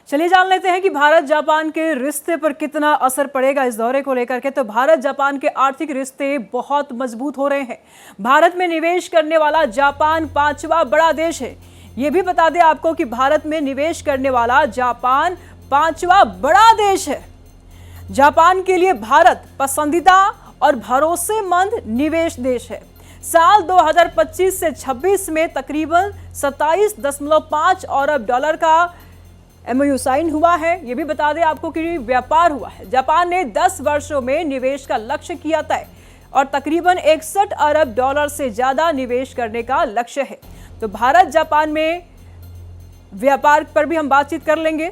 चलिए जान लेते हैं कि भारत जापान के रिश्ते पर कितना असर पड़ेगा इस दौरे को लेकर के। तो भारत जापान के आर्थिक रिश्ते बहुत मजबूत हो रहे हैं। भारत में निवेश करने वाला जापान 5वां बड़ा देश है। ये भी बता दें आपको कि भारत में निवेश करने वाला जापान 5वां बड़ा देश है। जापान के लिए भारत पसंदीदा और भरोसेमंद निवेश देश है। साल 2025 से 26 में तकरीबन 27.5 अरब डॉलर का MOU साइन हुआ है। यह भी बता दें आपको कि व्यापार हुआ है। जापान ने 10 वर्षों में निवेश का लक्ष्य किया तय और तकरीबन 61 अरब डॉलर से ज्यादा निवेश करने का लक्ष्य है। तो भारत जापान में व्यापार पर भी हम बातचीत कर लेंगे।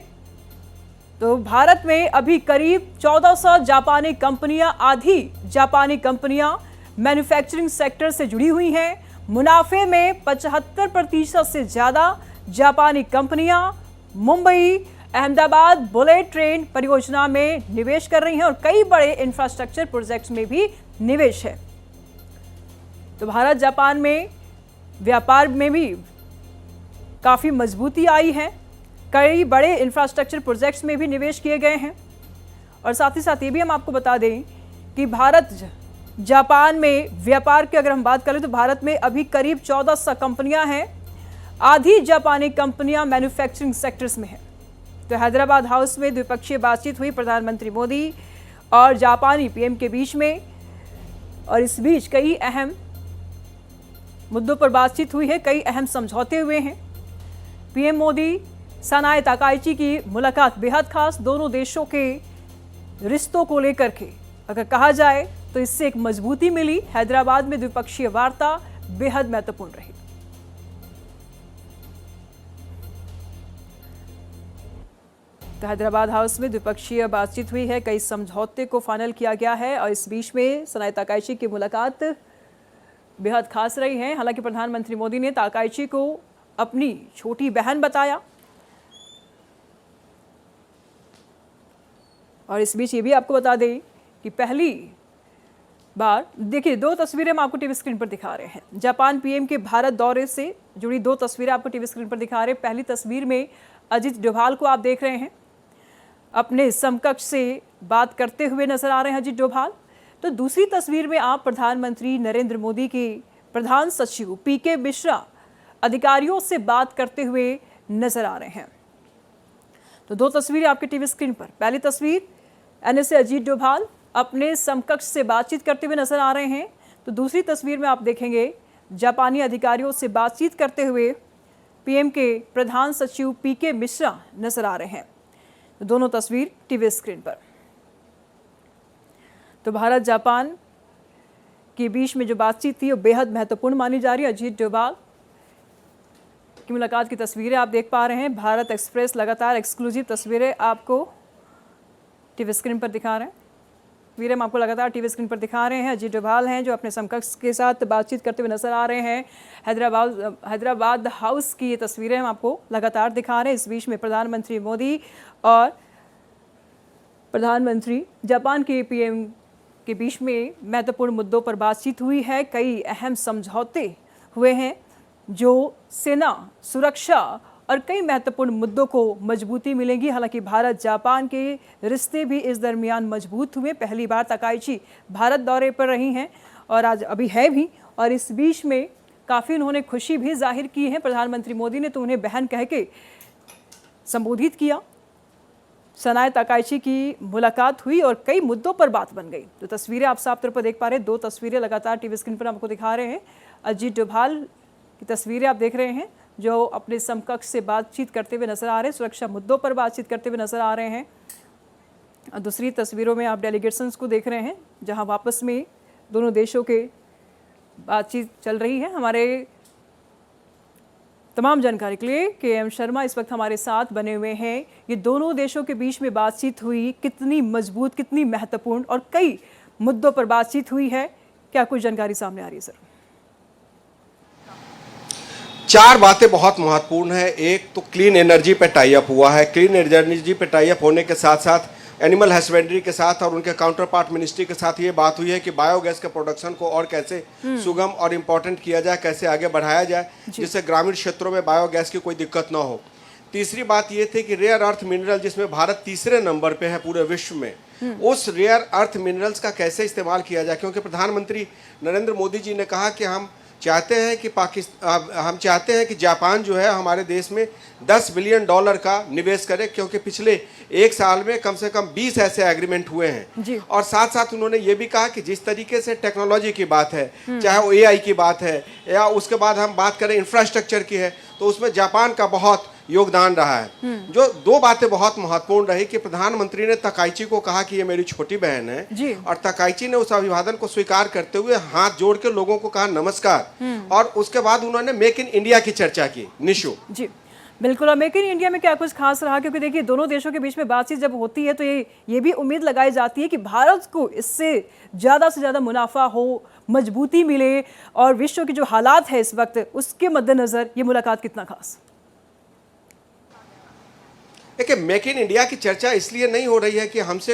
तो भारत में अभी करीब 1400 जापानी कंपनियां, आधी जापानी कंपनियां मैन्युफैक्चरिंग सेक्टर से जुड़ी हुई हैं। मुनाफे में 75% से ज्यादा जापानी कंपनियां मुंबई अहमदाबाद बुलेट ट्रेन परियोजना में निवेश कर रही हैं और कई बड़े इंफ्रास्ट्रक्चर प्रोजेक्ट्स में भी निवेश है। तो भारत जापान में व्यापार में भी काफी मजबूती आई है। कई बड़े इंफ्रास्ट्रक्चर प्रोजेक्ट्स में भी निवेश किए गए हैं। और साथ ही साथ ये भी हम आपको बता दें कि भारत जापान में व्यापार की अगर हम बात करें तो भारत में अभी करीब 1400 कंपनियां हैं। आधी जापानी कंपनियां मैन्युफैक्चरिंग सेक्टर्स में हैं। तो हैदराबाद हाउस में द्विपक्षीय बातचीत हुई प्रधानमंत्री मोदी और जापानी PM के बीच में, और इस बीच कई अहम मुद्दों पर बातचीत हुई है, कई अहम समझौते हुए हैं। PM मोदी सनाए ताकाइची की मुलाकात बेहद खास। दोनों देशों के रिश्तों को लेकर के अगर कहा जाए तो इससे एक मजबूती मिली। हैदराबाद में द्विपक्षीय वार्ता बेहद महत्वपूर्ण रही। तो हैदराबाद हाउस में द्विपक्षीय बातचीत हुई है, कई समझौते को फाइनल किया गया है और इस बीच में सनाए ताकाइची की मुलाकात बेहद खास रही है। हालांकि प्रधानमंत्री मोदी ने ताकाइची को अपनी छोटी बहन बताया और इस बीच ये भी आपको बता दें कि पहली बार देखिए 2 तस्वीरें हम आपको टीवी स्क्रीन पर दिखा रहे हैं। जापान PM के भारत दौरे से जुड़ी 2 तस्वीरें आपको टीवी स्क्रीन पर दिखा रहे हैं। पहली तस्वीर में अजीत डोभाल को आप देख रहे हैं, अपने समकक्ष से बात करते हुए नजर आ रहे हैं अजीत डोभाल। तो दूसरी तस्वीर में आप प्रधानमंत्री नरेंद्र मोदी के प्रधान सचिव PK मिश्रा अधिकारियों से बात करते हुए नजर आ रहे हैं। तो 2 तस्वीरें आपके टीवी स्क्रीन पर। पहली तस्वीर NSA अजीत डोभाल अपने समकक्ष से बातचीत करते हुए नजर आ रहे हैं। तो दूसरी तस्वीर में आप देखेंगे जापानी अधिकारियों से बातचीत करते हुए PM के प्रधान सचिव PK मिश्रा नजर आ रहे हैं। तो दोनों तस्वीर टीवी स्क्रीन पर। तो भारत जापान के बीच में जो बातचीत थी वो बेहद महत्वपूर्ण मानी जा रही है। अजीत डोभाल की मुलाकात की तस्वीरें आप देख पा रहे हैं। भारत एक्सप्रेस लगातार एक्सक्लूसिव तस्वीरें आपको टीवी स्क्रीन पर दिखा रहे हैं। तस्वीरें हम आपको लगातार टीवी स्क्रीन पर दिखा रहे हैं। अजीत डोभाल हैं जो अपने समकक्ष के साथ बातचीत करते हुए नजर आ रहे हैं। हैदराबाद हाउस की ये तस्वीरें हम आपको लगातार दिखा रहे हैं। इस बीच में प्रधानमंत्री मोदी और प्रधानमंत्री जापान के PM के बीच में महत्वपूर्ण मुद्दों पर बातचीत हुई है। कई अहम समझौते हुए हैं जो सेना, सुरक्षा और कई महत्वपूर्ण मुद्दों को मजबूती मिलेगी। हालांकि भारत जापान के रिश्ते भी इस दरमियान मजबूत हुए। पहली बार ताकाइची भारत दौरे पर रही हैं और आज अभी है भी, और इस बीच में काफ़ी उन्होंने खुशी भी जाहिर की है। प्रधानमंत्री मोदी ने तो उन्हें बहन कह के संबोधित किया। सनाए ताकाइची की मुलाकात हुई और कई मुद्दों पर बात बन गई। तो तस्वीरें आप साफ तौर पर देख पा रहे हैं। 2 तस्वीरें लगातार टीवी स्क्रीन पर आपको दिखा रहे हैं। अजीत डोभाल की तस्वीरें आप देख रहे हैं जो अपने समकक्ष से बातचीत करते हुए नजर आ रहे हैं, सुरक्षा मुद्दों पर बातचीत करते हुए नजर आ रहे हैं। और दूसरी तस्वीरों में आप डेलीगेशंस को देख रहे हैं जहां वापस में दोनों देशों के बातचीत चल रही है। हमारे तमाम जानकारी के लिए KM शर्मा इस वक्त हमारे साथ बने हुए हैं। ये दोनों देशों के बीच में बातचीत हुई, कितनी मजबूत, कितनी महत्वपूर्ण और कई मुद्दों पर बातचीत हुई है, क्या कुछ जानकारी सामने आ रही है सर? 4 बातें बहुत महत्वपूर्ण है। एक तो क्लीन एनर्जी पे टाई अप हुआ है। क्लीन एनर्जी पे टाई अप होने के साथ साथ एनिमल हस्बेंड्री के साथ और उनके काउंटर पार्ट मिनिस्ट्री के साथ ये बात हुई है कि बायोगैस के प्रोडक्शन को और कैसे सुगम और इम्पोर्टेंट किया जाए, कैसे आगे बढ़ाया जाए जिससे ग्रामीण क्षेत्रों में बायोगैस की कोई दिक्कत ना हो। तीसरी बात ये थी कि रेयर अर्थ मिनरल, जिसमें भारत तीसरे नंबर पे है पूरे विश्व में, उस रेयर अर्थ मिनरल्स का कैसे इस्तेमाल किया जाए, क्योंकि प्रधानमंत्री नरेंद्र मोदी जी ने कहा कि हम चाहते हैं कि जापान जो है हमारे देश में $10 बिलियन का निवेश करे, क्योंकि पिछले एक साल में कम से कम 20 ऐसे एग्रीमेंट हुए हैं। और साथ साथ उन्होंने ये भी कहा कि जिस तरीके से टेक्नोलॉजी की बात है, चाहे वो AI की बात है या उसके बाद हम बात करें इंफ्रास्ट्रक्चर की है, तो उसमें जापान का बहुत योगदान रहा है। जो दो बातें बहुत महत्वपूर्ण रही कि प्रधानमंत्री ने तकाइची को कहा कि ये मेरी छोटी बहन है, और तकाइची ने उस अभिवादन को स्वीकार करते हुए हाथ जोड़ के लोगों को कहा नमस्कार, और उसके बाद उन्होंने मेक इन इंडिया की चर्चा की। निशु जी बिल्कुल, और मेक इन इंडिया में क्या कुछ खास रहा, क्योंकि देखिए दोनों देशों के बीच में बातचीत जब होती है तो ये भी उम्मीद लगाई जाती है कि भारत को इससे ज़्यादा से ज़्यादा मुनाफा हो, मजबूती मिले, और विश्व के जो हालात है इस वक्त उसके मद्देनज़र ये मुलाकात कितना खास। देखिए, मेक इन इंडिया की चर्चा इसलिए नहीं हो रही है कि हमसे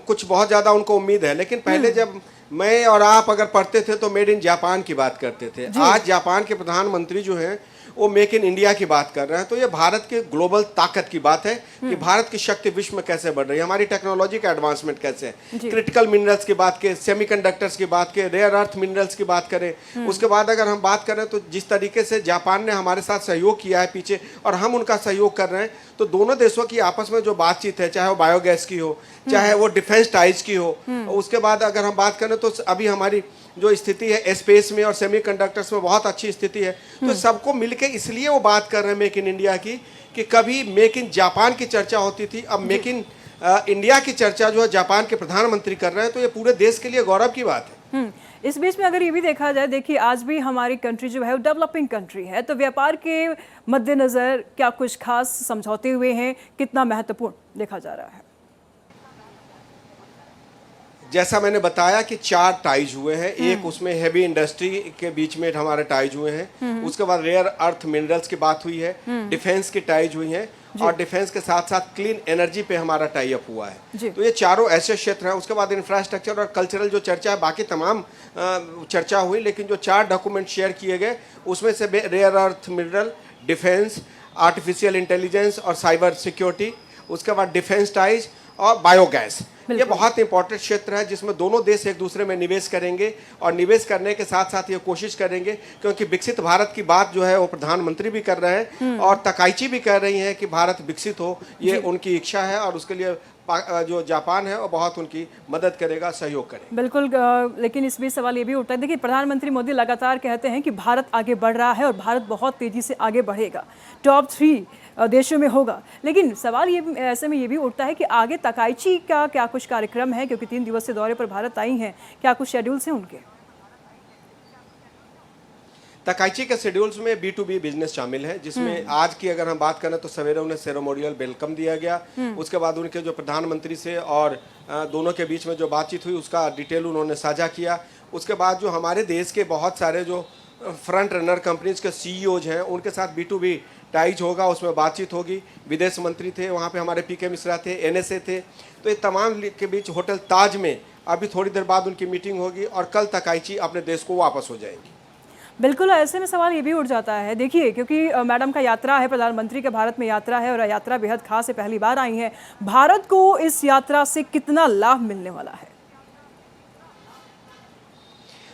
कुछ बहुत ज़्यादा उनको उम्मीद है, लेकिन पहले जब मैं और आप अगर पढ़ते थे तो मेड इन जापान की बात करते थे। आज जापान के प्रधानमंत्री जो हैं वो मेक इन इंडिया की बात कर रहे हैं, तो ये भारत के ग्लोबल ताकत की बात है कि भारत की शक्ति विश्व में कैसे बढ़ रही है, हमारी टेक्नोलॉजी का एडवांसमेंट कैसे है, क्रिटिकल मिनरल्स की बात करें, सेमीकंडक्टर्स की बात करें, रेयर अर्थ मिनरल्स की बात करें। उसके बाद अगर हम बात करें तो जिस तरीके से जापान ने हमारे साथ सहयोग किया है पीछे, और हम उनका सहयोग कर रहे हैं, तो दोनों देशों की आपस में जो बातचीत है, चाहे वो बायोगैस की हो, चाहे वो डिफेंस टाइज की हो, उसके बाद अगर हम बात करें तो अभी हमारी जो स्थिति है स्पेस में और सेमीकंडक्टर्स में बहुत अच्छी स्थिति है। तो सबको मिलके इसलिए वो बात कर रहे हैं मेक इन इंडिया की, कि कभी मेक इन जापान की चर्चा होती थी, अब मेक इन इंडिया की चर्चा जो है जापान के प्रधानमंत्री कर रहे हैं, तो ये पूरे देश के लिए गौरव की बात है। इस बीच में अगर ये भी देखा जाए, देखिए आज भी हमारी कंट्री जो है वो डेवलपिंग कंट्री है, तो व्यापार के मद्देनज़र क्या कुछ खास समझौते हुए हैं, कितना महत्वपूर्ण देखा जा रहा है। जैसा मैंने बताया कि 4 टाइज हुए हैं, एक उसमें हेवी इंडस्ट्री के बीच में हमारे टाइज हुए हैं, उसके बाद रेयर अर्थ मिनरल्स की बात हुई है, डिफेंस की टाइज हुई है, और डिफेंस के साथ साथ क्लीन एनर्जी पे हमारा टाई अप हुआ है। तो ये चारों ऐसे क्षेत्र हैं। उसके बाद इंफ्रास्ट्रक्चर और कल्चरल जो चर्चा है, बाकी तमाम चर्चा हुई, लेकिन जो 4 डॉक्यूमेंट शेयर किए गए उसमें से rare earth mineral, defence, artificial intelligence और साइबर सिक्योरिटी, उसके बाद डिफेंस टाइज और बायोगैस, ये बहुत इंपॉर्टेंट क्षेत्र है जिसमें दोनों देश एक दूसरे में निवेश करेंगे, और निवेश करने के साथ साथ ये कोशिश करेंगे, क्योंकि विकसित भारत की बात जो है वो प्रधानमंत्री भी कर रहे हैं और तकाइची भी कह रही हैं कि भारत विकसित हो, ये उनकी इच्छा है, और उसके लिए जो जापान है वो बहुत उनकी मदद करेगा, सहयोग करेगा। बिल्कुल, लेकिन इस बीच सवाल ये भी उठता है, देखिए प्रधानमंत्री मोदी लगातार कहते हैं कि भारत आगे बढ़ रहा है और भारत बहुत तेज़ी से आगे बढ़ेगा, टॉप 3 देशों में होगा, लेकिन सवाल ये ऐसे में ये भी उठता है कि आगे तकाइची का क्या कुछ कार्यक्रम है, क्योंकि 3 दिवसीय दौरे पर भारत आई हैं, क्या कुछ शेड्यूल्स हैं उनके? तकाइची के शेड्यूल्स में B2B बिजनेस शामिल है, जिसमें आज की अगर हम बात करें तो सवेरे उन्हें सेरेमोनियल वेलकम दिया गया, उसके बाद उनके जो प्रधानमंत्री से और दोनों के बीच में जो बातचीत हुई उसका डिटेल उन्होंने साझा किया। उसके बाद जो हमारे देश के बहुत सारे जो फ्रंट रनर कंपनीज के CEOज हैं उनके साथ B2B टाइज होगा, उसमें बातचीत होगी। विदेश मंत्री थे वहाँ पे, हमारे PK मिश्रा थे, NSA थे, तो ये तमाम के बीच होटल ताज में अभी थोड़ी देर बाद उनकी मीटिंग होगी, और कल तकाइची अपने देश को वापस हो जाएंगी। बिल्कुल, ऐसे में सवाल ये भी उठ जाता है, देखिए क्योंकि मैडम का यात्रा है, प्रधानमंत्री का भारत में यात्रा है, और यात्रा बेहद खास है, पहली बार आई है, भारत को इस यात्रा से कितना लाभ मिलने वाला है?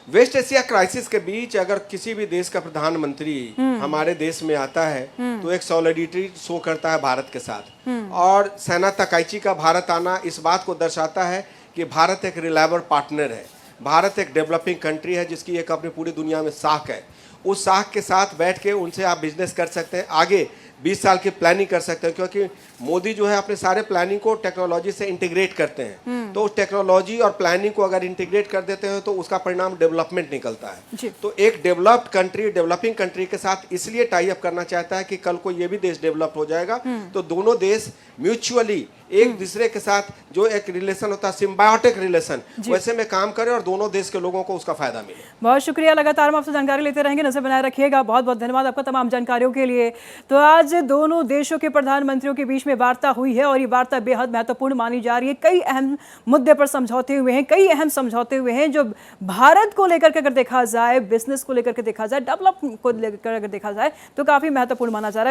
वेस्ट एशिया क्राइसिस के बीच अगर किसी भी देश का प्रधानमंत्री हमारे देश में आता है तो एक सॉलिडिटी शो करता है भारत के साथ, और सेना तकाइची का भारत आना इस बात को दर्शाता है कि भारत एक रिलायबल पार्टनर है, भारत एक डेवलपिंग कंट्री है जिसकी एक अपनी पूरी दुनिया में साख है। उस साख के साथ बैठ के उनसे आप बिजनेस कर सकते हैं, आगे 20 साल की प्लानिंग कर सकते हैं, क्योंकि मोदी जो है अपने सारे प्लानिंग को टेक्नोलॉजी से इंटीग्रेट करते हैं। तो टेक्नोलॉजी और प्लानिंग को अगर इंटीग्रेट कर देते हैं तो उसका परिणाम डेवलपमेंट निकलता है। तो एक डेवलप्ड कंट्री डेवलपिंग कंट्री के साथ इसलिए टाई अप करना चाहता है कि कल को ये भी देश डेवलप हो जाएगा, तो दोनों देश म्यूचुअली एक दूसरे के साथ जो एक रिलेशन होता है, सिम्बायोटिक रिलेशन, वैसे में काम करें और दोनों देश के लोगों को उसका फायदा मिले। बहुत शुक्रिया, लगातार हम आपसे जानकारी लेते रहेंगे, नजर बनाए रखिएगा। बहुत बहुत धन्यवाद आपका तमाम जानकारियों के लिए। तो आज दोनों देशों के प्रधानमंत्रियों के बीच में वार्ता हुई है, और ये वार्ता बेहद महत्वपूर्ण मानी जा रही है। कई अहम मुद्दे पर समझौते हुए हैं, कई अहम समझौते हुए हैं, जो भारत को लेकर के अगर देखा जाए, बिजनेस को लेकर के देखा जाए, डेवलपमेंट को लेकर अगर देखा जाए, तो काफी महत्वपूर्ण माना जा रहा है।